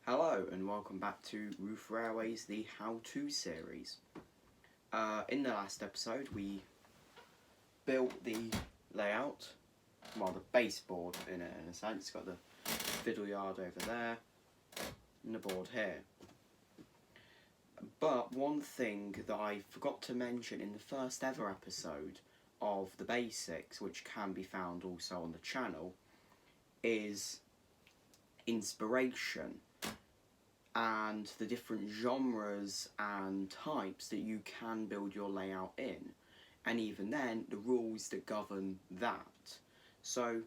Hello and welcome back to Roof Railways, the how-to series. In the last episode we built the layout, well the baseboard in a sense. Got the fiddle yard over there and the board here. But one thing that I forgot to mention in the first ever episode of the basics, which can be found also on the channel, is inspiration and the different genres and types that you can build your layout in, and even then the rules that govern that. So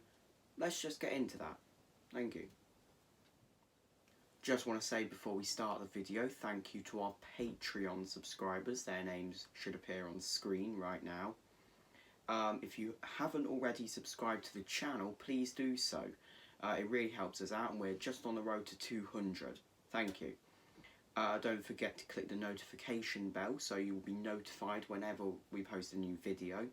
let's just get into that. Thank you. Just want to say before we start the video, thank you to our Patreon subscribers. Their names should appear on screen right now. If you haven't already subscribed to the channel, please do so. It really helps us out, and we're just on the road to 200. Thank you. Don't forget to click the notification bell so you will be notified whenever we post a new video.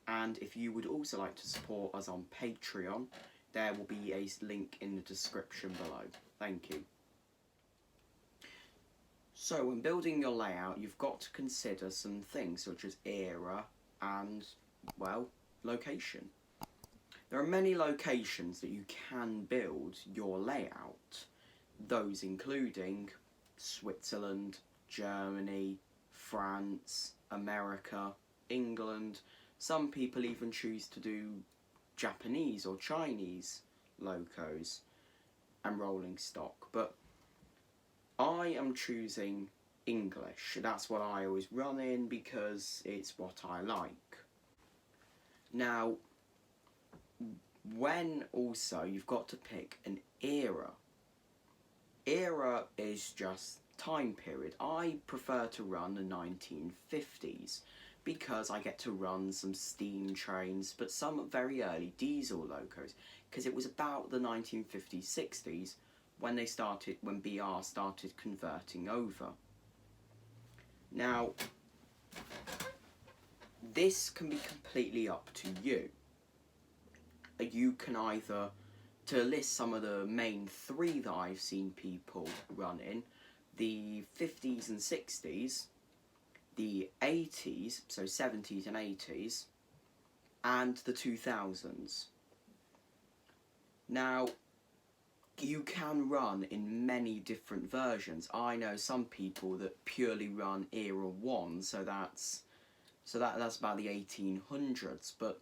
And if you would also like to support us on Patreon, there will be a link in the description below. Thank you. So when building your layout, you've got to consider some things such as era and, well, location. There are many locations that you can build your layout. Those including Switzerland, Germany, France, America, England. Some people even choose to do Japanese or Chinese locos and rolling stock, but I am choosing English. That's what I always run in because it's what I like. Now, when also you've got to pick an era. Era is just time period. I prefer to run the 1950s because I get to run some steam trains, but some very early diesel locos, because it was about the 1950s, 60s when BR started converting over. Now, this can be completely up to you. You can either, to list some of the main three that I've seen people run in, the 50s and 60s, the 80s, so 70s and 80s, and the 2000s. Now, you can run in many different versions. I know some people that purely run Era 1, so that's about the 1800s, but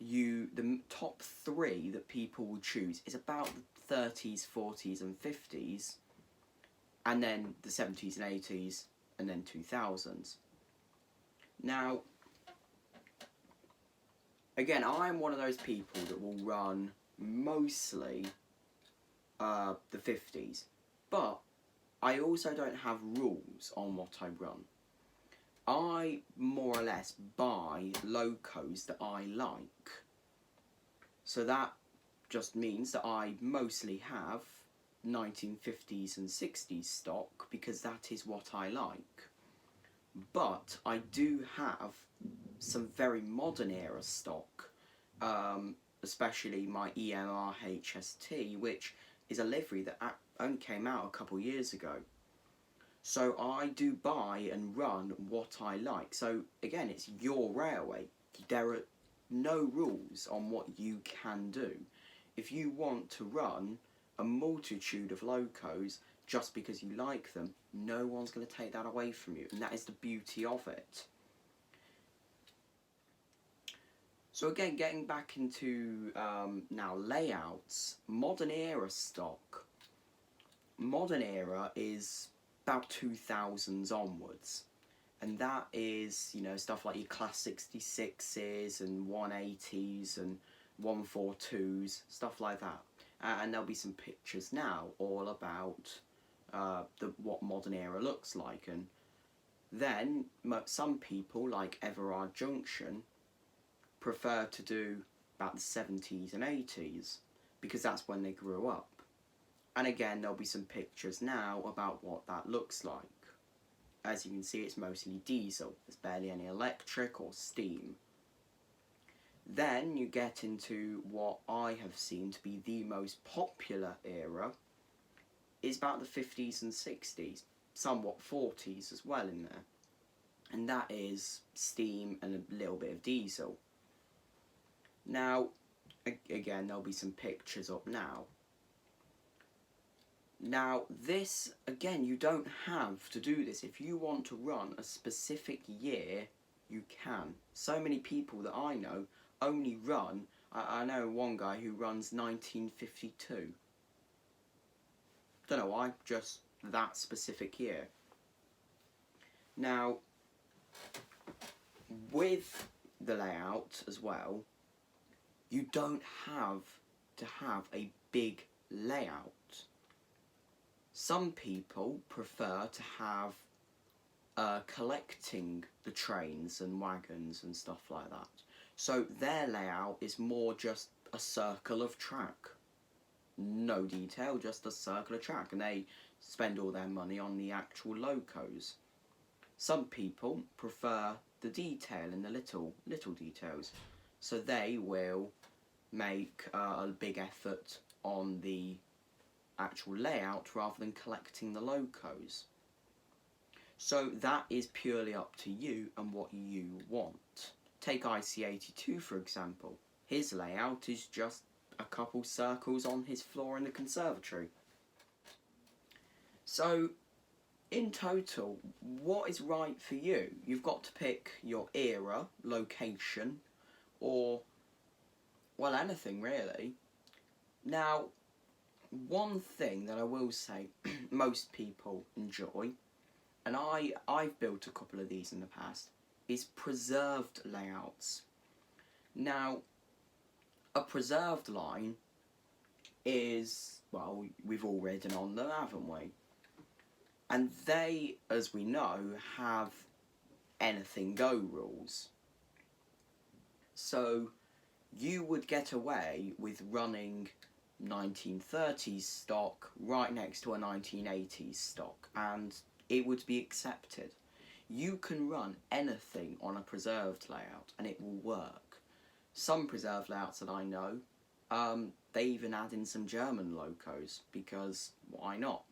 the top three that people will choose is about the 30s, 40s and 50s, and then the 70s and 80s, and then 2000s. Now, again, I'm one of those people that will run mostly the 50s, but I also don't have rules on what I run. I more or less buy locos that I like. So that just means that I mostly have 1950s and 60s stock because that is what I like. But I do have some very modern era stock, especially my EMR HST, which is a livery that only came out a couple years ago. So I do buy and run what I like. So again, it's your railway. There are no rules on what you can do. If you want to run a multitude of locos just because you like them, no one's going to take that away from you. And that is the beauty of it. So again, getting back into now layouts, modern era stock. Modern era is about 2000s onwards, and that is, you know, stuff like your class 66s and 180s and 142s, stuff like that. And there'll be some pictures now all about what modern era looks like. And then some people, like Everard Junction, prefer to do about the 70s and 80s because that's when they grew up. And again, there'll be some pictures now about what that looks like. As you can see, it's mostly diesel. There's barely any electric or steam. Then you get into what I have seen to be the most popular era is about the 50s and 60s, somewhat 40s as well in there. And that is steam and a little bit of diesel. Now, again, there'll be some pictures up now. Now, this, again, you don't have to do this. If you want to run a specific year, you can. So many people that I know only run, I know one guy who runs 1952. Don't know why, just that specific year. Now, with the layout as well, you don't have to have a big layout. Some people prefer to have collecting the trains and wagons and stuff like that. So their layout is more just a circle of track. No detail, just a circle of track, and they spend all their money on the actual locos. Some people prefer the detail and the little details, so they will make a big effort on the actual layout rather than collecting the locos. So that is purely up to you and what you want. Take IC82 for example. His layout is just a couple circles on his floor in the conservatory. So in total, what is right for you? You've got to pick your era, location, or, well, anything really. Now, one thing that I will say most people enjoy, and I've built a couple of these in the past, is preserved layouts. Now, a preserved line is, well, we've all ridden on them, haven't we? And they, as we know, have anything go rules. So you would get away with running 1930s stock right next to a 1980s stock, and it would be accepted. You can run anything on a preserved layout and it will work. Some preserved layouts that I know, they even add in some German locos, because why not?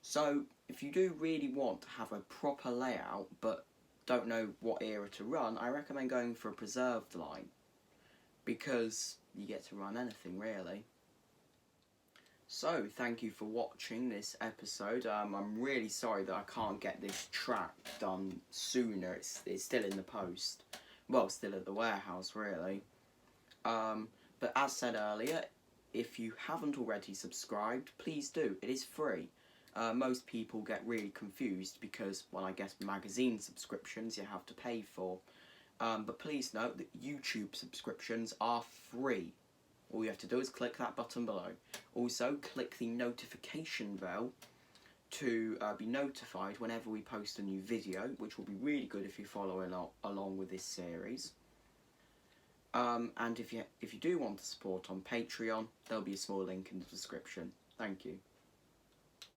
So if you do really want to have a proper layout but don't know what era to run, I recommend going for a preserved line, because you get to run anything really. So thank you for watching this episode. I'm really sorry that I can't get this track done sooner. It's still in the post. Well, still at the warehouse really. But as said earlier, if you haven't already subscribed, please do. It is free. Most people get really confused because, well, I guess magazine subscriptions you have to pay for. But please note that YouTube subscriptions are free. All you have to do is click that button below. Also, click the notification bell to be notified whenever we post a new video, which will be really good if you're following along with this series. And if you do want to support on Patreon, there'll be a small link in the description. Thank you.